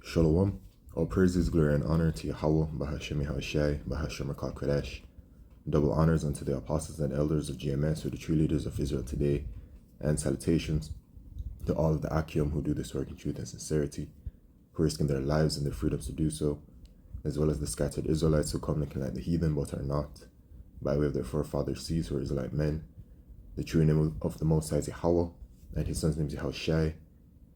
Shalom. All praises, glory, and honor to Yahweh, Bahashemi Hashai, Bahashem Kodesh. Double honors unto the apostles and elders of GMS, who are the true leaders of Israel today, and salutations to all of the Akim who do this work in truth and sincerity, who are risking their lives and their freedoms to do so, as well as the scattered Israelites who come looking like the heathen but are not, by way of their forefathers' seeds who are Israelite men. The true name of the Most High is Yahweh, and his son's name is Yahushai.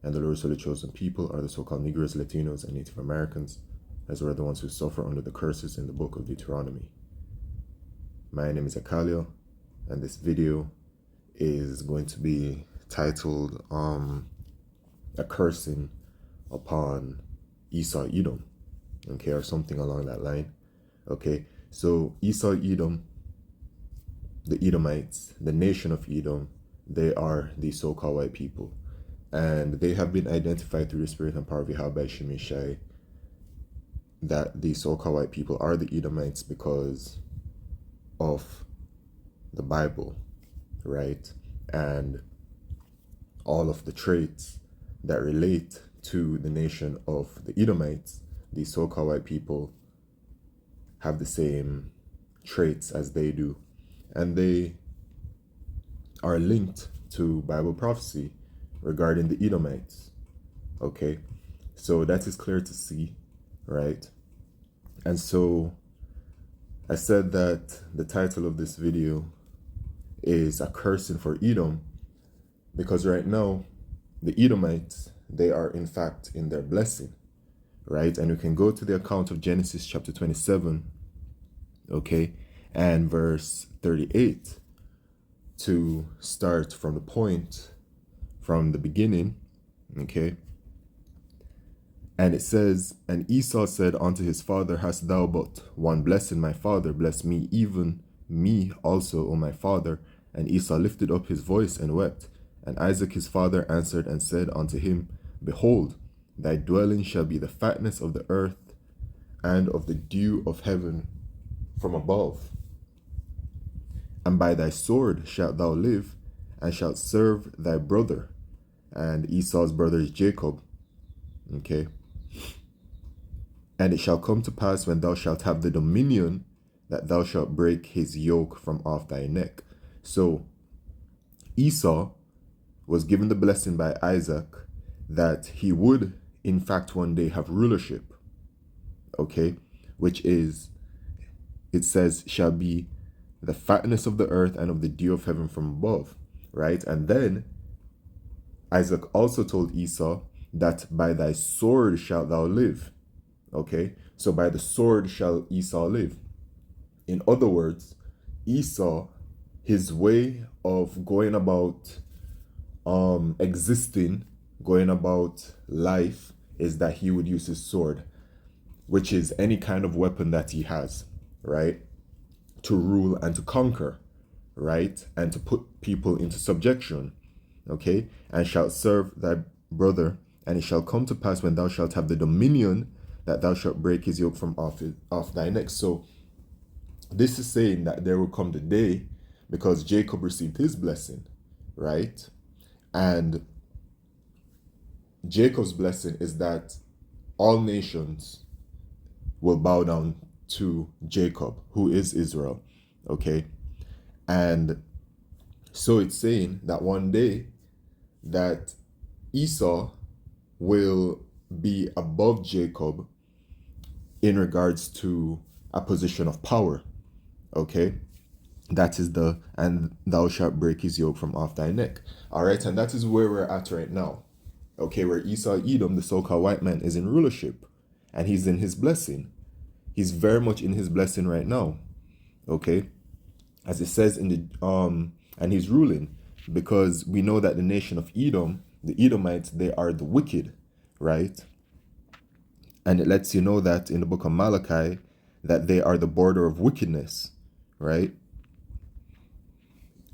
And the Lord's holy chosen people are the so-called Negroes, Latinos, and Native Americans, as well as the ones who suffer under the curses in the book of Deuteronomy. My name is Akalio, and this video is going to be titled A Cursing Upon Esau Edom, okay, or something along that line. Okay, so Esau Edom, the Edomites, the nation of Edom, they are the so-called white people. And they have been identified through the spirit and power of Yahweh Shemishai that the so-called white people are the Edomites because of the Bible, right? And all of the traits that relate to the nation of the Edomites, the so-called white people have the same traits as they do. And they are linked to Bible prophecy regarding the Edomites. Okay, so that is clear to see, right? And so I said that the title of this video is A Cursing for Edom, because right now the Edomites, they are in fact in their blessing, right? And we can go to the account of Genesis chapter 27, okay, and verse 38 to start from the point from the beginning, okay? And it says, And Esau said unto his father, Hast thou but one blessing, my father? Bless me, even me also, O my father. And Esau lifted up his voice and wept. And Isaac his father answered and said unto him, Behold, thy dwelling shall be the fatness of the earth and of the dew of heaven from above. And by thy sword shalt thou live, and shalt serve thy brother. And Esau's brother is Jacob, okay? And it shall come to pass when thou shalt have the dominion that thou shalt break his yoke from off thy neck. So Esau was given the blessing by Isaac that he would in fact one day have rulership, okay? Which is, it says, shall be the fatness of the earth and of the dew of heaven from above, right? And then Isaac also told Esau that by thy sword shalt thou live. Okay, so by the sword shall Esau live. In other words, Esau, his way of going about existing, going about life, is that he would use his sword, which is any kind of weapon that he has, right? To rule and to conquer, right? And to put people into subjection. Okay, and shalt serve thy brother, and it shall come to pass when thou shalt have the dominion that thou shalt break his yoke from off thy neck. So this is saying that there will come the day, because Jacob received his blessing, right? And Jacob's blessing is that all nations will bow down to Jacob, who is Israel, okay? And so it's saying that one day that Esau will be above Jacob in regards to a position of power, okay? That is and thou shalt break his yoke from off thy neck. All right, and that is where we're at right now, okay? Where Esau Edom, the so-called white man, is in rulership, and he's in his blessing. He's very much in his blessing right now, okay? As it says in the and he's ruling, because we know that the nation of Edom, the Edomites, they are the wicked, right? And it lets you know that in the book of Malachi, that they are the border of wickedness, right?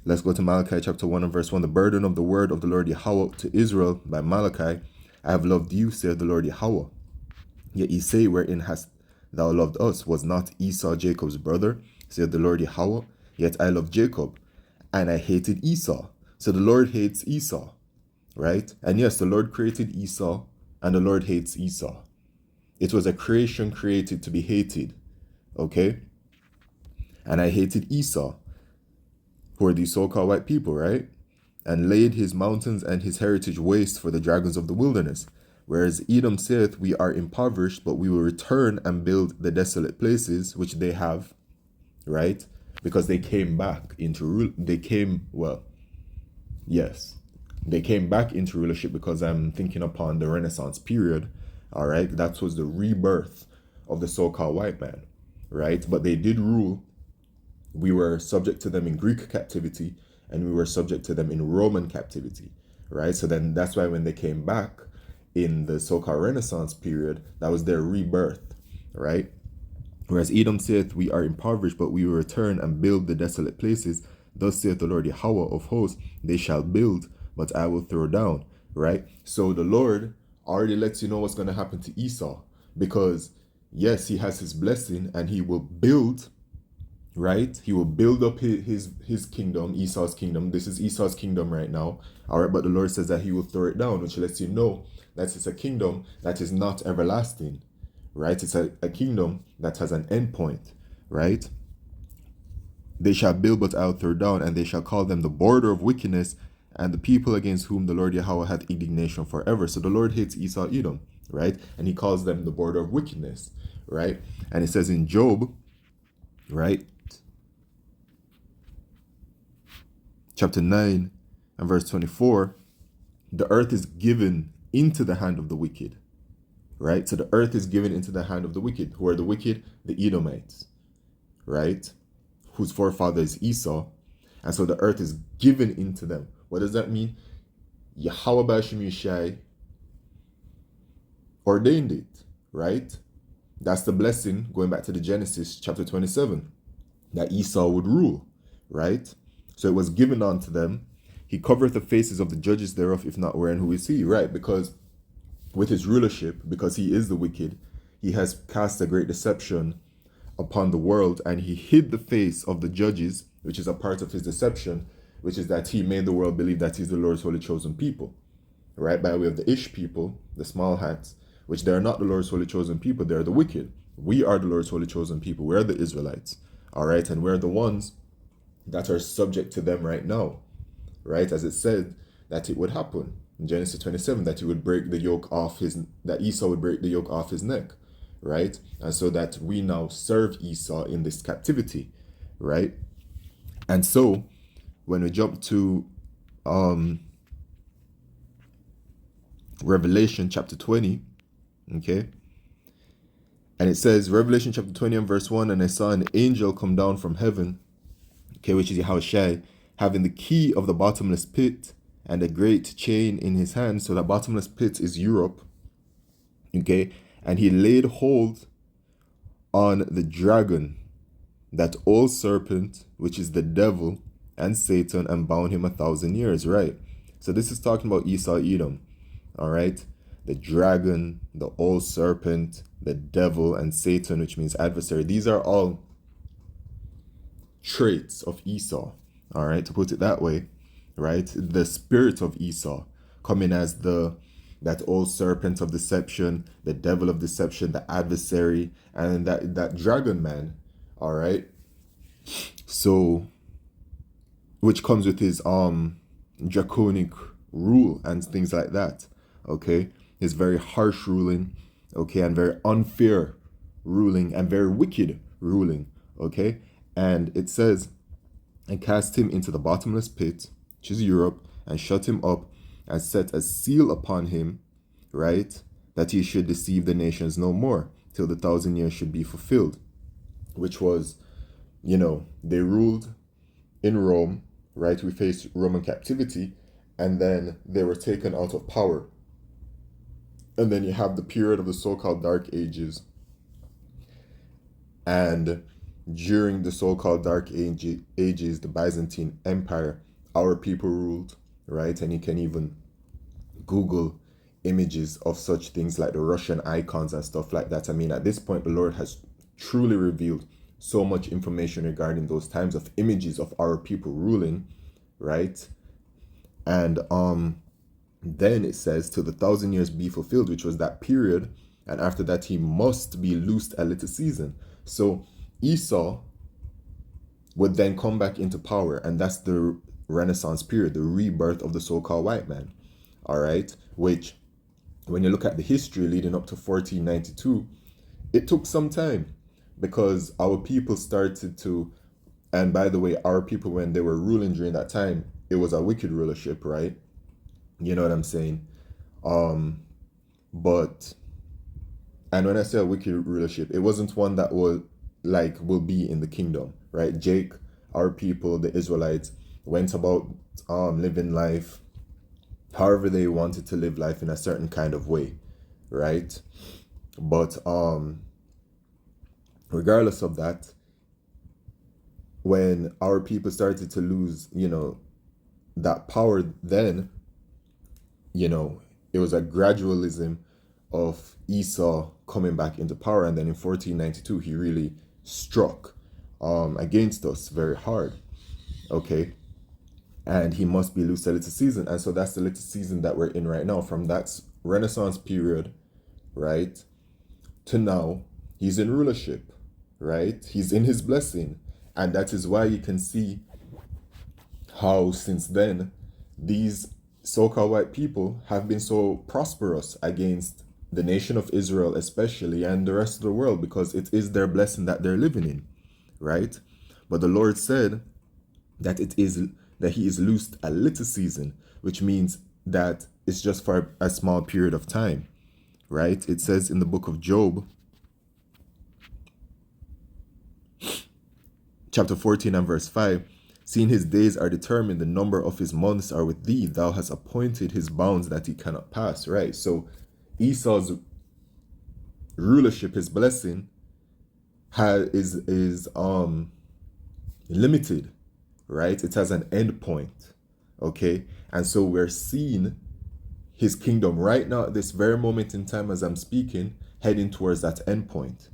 Let's go to Malachi chapter 1 and verse 1. The burden of the word of the Lord Yahweh to Israel by Malachi. I have loved you, saith the Lord Yahweh. Yet ye say, Wherein hast thou loved us? Was not Esau Jacob's brother, saith the Lord Yahweh? Yet I loved Jacob, and I hated Esau. So the Lord hates Esau, right? And yes, the Lord created Esau, and the Lord hates Esau, It was a creation created to be hated. Okay? And I hated Esau, who are these so-called white people, right? And laid his mountains and his heritage waste for the dragons of the wilderness. Whereas Edom saith, we are impoverished, but we will return and build the desolate places which they have, right? Because they came back into rule. They came back into rulership, because I'm thinking upon the Renaissance period. All right, that was the rebirth of the so-called white man, right? But they did rule. We were subject to them in Greek captivity, and we were subject to them in Roman captivity, right? So then that's why when they came back in the so-called Renaissance period, that was their rebirth, right? Whereas Edom saith, we are impoverished, but we will return and build the desolate places. Thus saith the Lord Yahweh of hosts, they shall build, but I will throw down, right? So the Lord already lets you know what's going to happen to Esau, because yes, he has his blessing and he will build, right? He will build up his kingdom, Esau's kingdom. This is Esau's kingdom right now. All right, but the Lord says that he will throw it down, which lets you know that it's a kingdom that is not everlasting, right? It's a kingdom that has an end point, right? They shall build, but I'll throw down, and they shall call them the border of wickedness, and the people against whom the Lord Yahweh hath indignation forever. So the Lord hates Esau, Edom, right? And he calls them the border of wickedness, right? And it says in Job, right? Chapter 9 and verse 24, the earth is given into the hand of the wicked, right? So the earth is given into the hand of the wicked. Who are the wicked? The Edomites, right? Whose forefather is Esau. And so the earth is given into them. What does that mean? Yahweh Bashim Yishai ordained it, right? That's the blessing, going back to the Genesis chapter 27, that Esau would rule, right? So it was given unto them. He covereth the faces of the judges thereof, if not wherein who is he, right? Because with his rulership, because he is the wicked, he has cast a great deception upon the world, and he hid the face of the judges, which is a part of his deception, which is that he made the world believe that he's the Lord's holy chosen people, right? By way of the Ish people, the small hats, which they are not the Lord's holy chosen people, they're the wicked. We are the Lord's holy chosen people. We're the Israelites, all right? And we're the ones that are subject to them right now, right? As it said that it would happen in Genesis 27, that he would break the yoke off that Esau would break the yoke off his neck, right? And so that we now serve Esau in this captivity, right? And so when we jump to Revelation chapter 20, okay, and it says, Revelation chapter 20 and verse 1, and I saw an angel come down from heaven, okay, which is Yahushai, having the key of the bottomless pit and a great chain in his hand. So the bottomless pit is Europe, okay, and he laid hold on the dragon, that old serpent, which is the devil and Satan, and bound him 1,000 years, right? So this is talking about Esau, Edom, all right? The dragon, the old serpent, the devil, and Satan, which means adversary. These are all traits of Esau, all right, to put it that way, right? The spirit of Esau coming as that old serpent of deception, the devil of deception, the adversary, and that dragon man, all right? So, which comes with his draconic rule and things like that, okay? His very harsh ruling, okay, and very unfair ruling and very wicked ruling, okay? And it says, and cast him into the bottomless pit, which is Europe, and shut him up, and set a seal upon him, right? That he should deceive the nations no more, till the 1,000 years should be fulfilled. Which was, they ruled in Rome, right? We faced Roman captivity, and then they were taken out of power. And then you have the period of the so-called Dark Ages. And during the so-called Dark Ages, the Byzantine Empire, our people ruled, right? And you can even Google images of such things like the Russian icons and stuff like that. I mean, at this point, the Lord has truly revealed so much information regarding those times of images of our people ruling, right? And then it says, till the 1,000 years be fulfilled, which was that period And after that, he must be loosed a little season. So Esau would then come back into power, and that's the Renaissance period, the rebirth of the so-called white man. All right, which when you look at the history leading up to 1492, it took some time because our people started to, and by the way, our people, when they were ruling during that time, it was a wicked rulership, right? You know what I'm saying? But, and when I say a wicked rulership, it wasn't one that will be in the kingdom, right? Jake, our people, the Israelites, went about living life however they wanted to live life in a certain kind of way, right? But regardless of that, when our people started to lose, that power, then, it was a gradualism of Esau coming back into power. And then in 1492, he really struck against us very hard. Okay. And he must be loosed a little season. And so that's the little season that we're in right now. From that Renaissance period, right, to now, he's in rulership, right? He's in his blessing. And that is why you can see how since then, these so-called white people have been so prosperous against the nation of Israel especially, and the rest of the world, because it is their blessing that they're living in, right? But the Lord said that he is loosed a little season, which means that it's just for a small period of time, right? It says in the book of Job, chapter 14 and verse 5, seeing his days are determined, the number of his months are with thee, thou hast appointed his bounds that he cannot pass, right? So Esau's rulership, his blessing, is limited, right? It has an end point, okay? And so we're seeing his kingdom right now at this very moment in time as I'm speaking, heading towards that end point,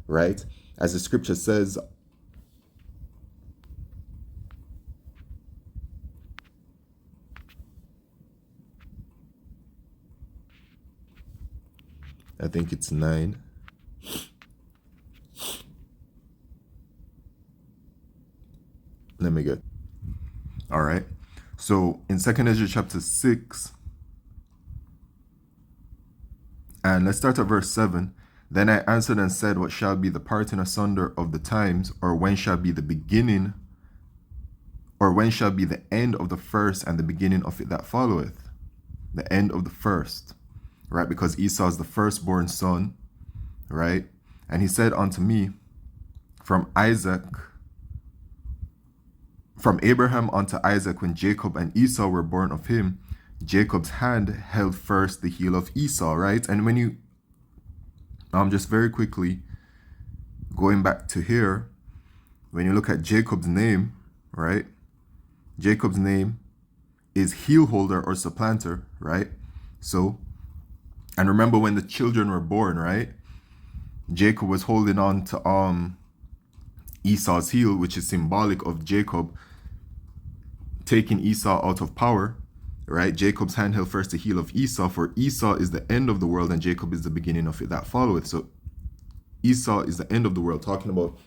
right? As the scripture says, I think it's 9. Let me get. All right. So in 2nd Ezra chapter 6, and let's start at verse 7. Then I answered and said, what shall be the parting asunder of the times, or when shall be the beginning, or when shall be the end of the first and the beginning of it that followeth? The end of the first, right? Because Esau is the firstborn son, right? And he said unto me, from Abraham unto Isaac, when Jacob and Esau were born of him, Jacob's hand held first the heel of Esau, right? And when you, just very quickly, going back to here, when you look at Jacob's name, right? Jacob's name is heel holder or supplanter, right? So, and remember when the children were born, right? Jacob was holding on to Esau's heel, which is symbolic of Jacob taking Esau out of power, right? Jacob's hand held first the heel of Esau, for Esau is the end of the world and Jacob is the beginning of it that followeth. So Esau is the end of the world, talking about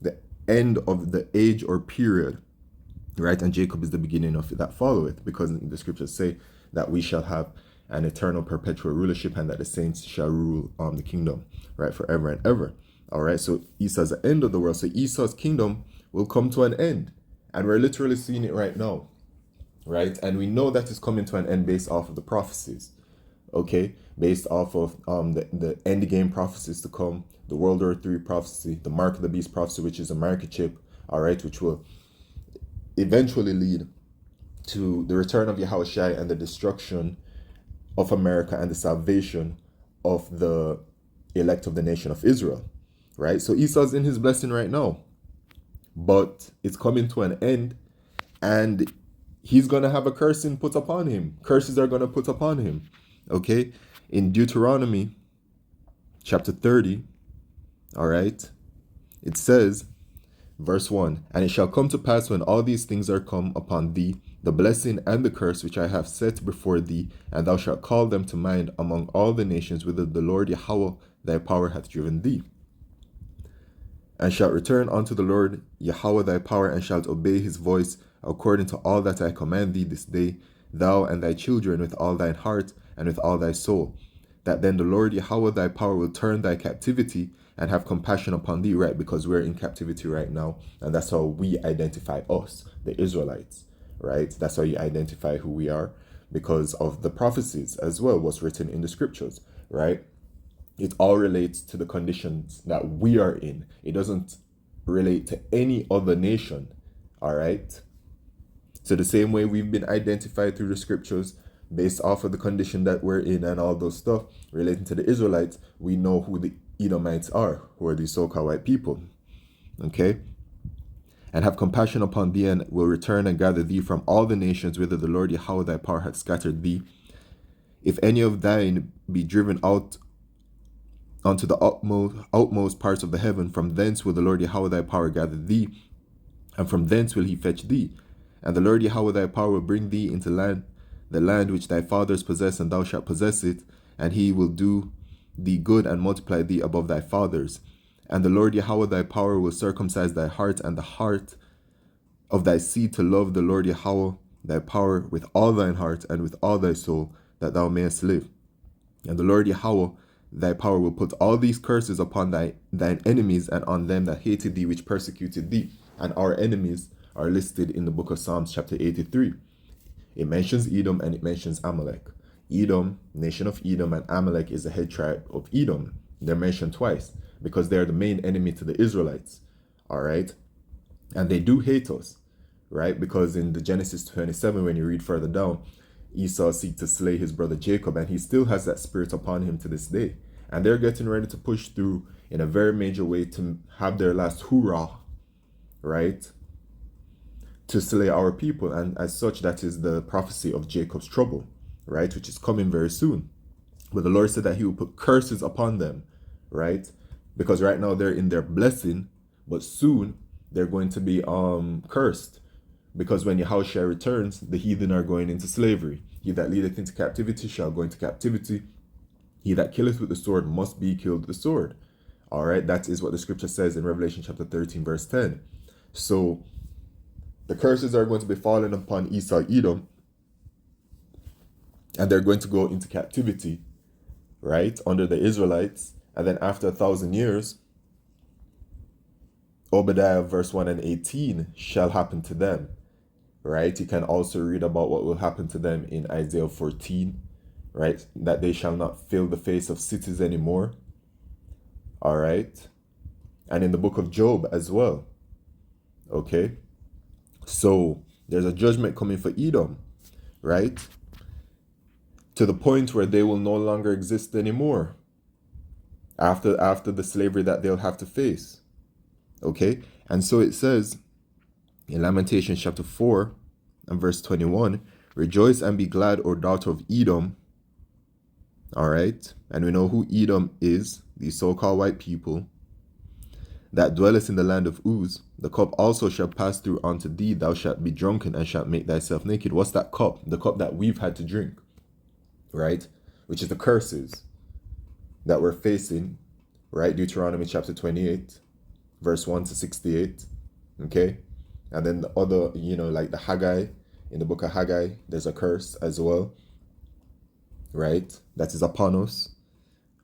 the end of the age or period, right? And Jacob is the beginning of it that followeth, because the scriptures say that we shall have an eternal perpetual rulership and that the saints shall rule the kingdom, right? Forever and ever. All right. So Esau's the end of the world. So Esau's kingdom will come to an end. And we're literally seeing it right now, right? And we know that it's coming to an end based off of the prophecies, okay? Based off of the end game prophecies to come, the World War III prophecy, the Mark of the Beast prophecy, which is a microchip, all right, which will eventually lead to the return of Yahushua and the destruction of America and the salvation of the elect of the nation of Israel, right? So Esau's in his blessing right now, but it's coming to an end, and he's going to have a cursing put upon him. Curses are going to put upon him, okay? In Deuteronomy chapter 30, all right, it says, verse 1, and it shall come to pass when all these things are come upon thee, the blessing and the curse which I have set before thee, and thou shalt call them to mind among all the nations whither the Lord Yahweh thy power hath driven thee. And shalt return unto the Lord Yahweh thy power, and shalt obey his voice, according to all that I command thee this day, thou and thy children with all thine heart and with all thy soul. That then the Lord Yahweh thy power will turn thy captivity and have compassion upon thee, right? Because we're in captivity right now, and that's how we identify us, the Israelites, right? That's how you identify who we are, because of the prophecies as well, what's written in the scriptures, right? It all relates to the conditions that we are in. It doesn't relate to any other nation, all right? So the same way we've been identified through the scriptures based off of the condition that we're in and all those stuff relating to the Israelites, we know who the Edomites are, who are the so-called white people, okay? And have compassion upon thee, and will return and gather thee from all the nations whither the Lord Yahweh thy power hath scattered thee. If any of thine be driven out unto the outmost parts of the heaven, from thence will the Lord Yahweh thy power gather thee, and from thence will he fetch thee. And the Lord Yahweh thy power will bring thee into the land which thy fathers possessed, and thou shalt possess it, and he will do thee good and multiply thee above thy fathers. And the Lord Yahweh thy power will circumcise thy heart and the heart of thy seed to love the Lord Yahweh thy power with all thine heart and with all thy soul, that thou mayest live. And the Lord Yahweh thy power will put all these curses upon thine enemies and on them that hated thee, which persecuted thee. And our enemies are listed in the book of Psalms chapter 83. It mentions Edom and it mentions Amalek. Edom, nation of Edom, and Amalek is the head tribe of Edom. They're mentioned twice because they're the main enemy to the Israelites. All right. And they do hate us, right? Because in the Genesis 27, when you read further down, Esau seeks to slay his brother Jacob, and he still has that spirit upon him to this day. And they're getting ready to push through in a very major way to have their last hoorah, right? To slay our people. And as such, that is the prophecy of Jacob's trouble, right? Which is coming very soon. But the Lord said that he will put curses upon them, right? Because right now they're in their blessing, but soon they're going to be cursed. Because when Yahushua returns, the heathen are going into slavery. He that leadeth into captivity shall go into captivity. He that killeth with the sword must be killed with the sword. All right, that is what the scripture says in Revelation chapter 13, verse 10. So the curses are going to be falling upon Esau, Edom, and they're going to go into captivity, right, under the Israelites. And then after 1,000 years, Obadiah verse 1 and 18 shall happen to them, right? You can also read about what will happen to them in Isaiah 14, right? That they shall not fill the face of cities anymore, all right? And in the book of Job as well, okay? So there's a judgment coming for Edom, right? To the point where they will no longer exist anymore after the slavery that they'll have to face, okay? And so it says in Lamentations chapter 4 and verse 21, rejoice and be glad, O daughter of Edom. All right. And we know who Edom is, the so-called white people that dwelleth in the land of Uz. The cup also shall pass through unto thee. Thou shalt be drunken and shalt make thyself naked. What's that cup? The cup that we've had to drink, right? Which is the curses that we're facing, right? Deuteronomy chapter 28, verse 1 to 68. Okay. And then the other, like the Haggai, in the book of Haggai, there's a curse as well, right? That is upon us,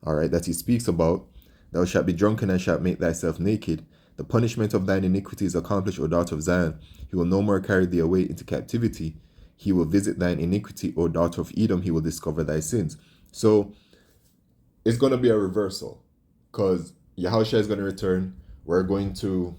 all right, that he speaks about. Thou shalt be drunken and shalt make thyself naked. The punishment of thine iniquity is accomplished, O daughter of Zion. He will no more carry thee away into captivity. He will visit thine iniquity, O daughter of Edom. He will discover thy sins. So it's going to be a reversal, because Yahushua is going to return. We're going to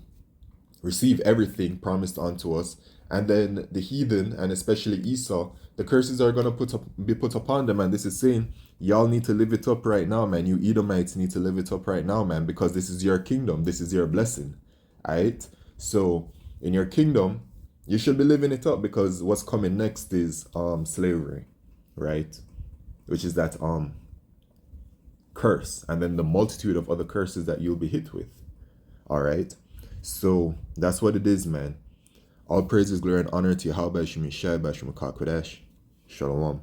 receive everything promised unto us. And then the heathen, and especially Esau, the curses are going to be put upon them. And this is saying, y'all need to live it up right now, man. You Edomites need to live it up right now, man, because this is your kingdom. This is your blessing. All right? So in your kingdom, you should be living it up, because what's coming next is slavery, right? Which is that curse. And then the multitude of other curses that you'll be hit with. All right? So that's what it is, man. All praises, glory, and honor to Yahweh Shemishai Bashim Kodesh. Shalom.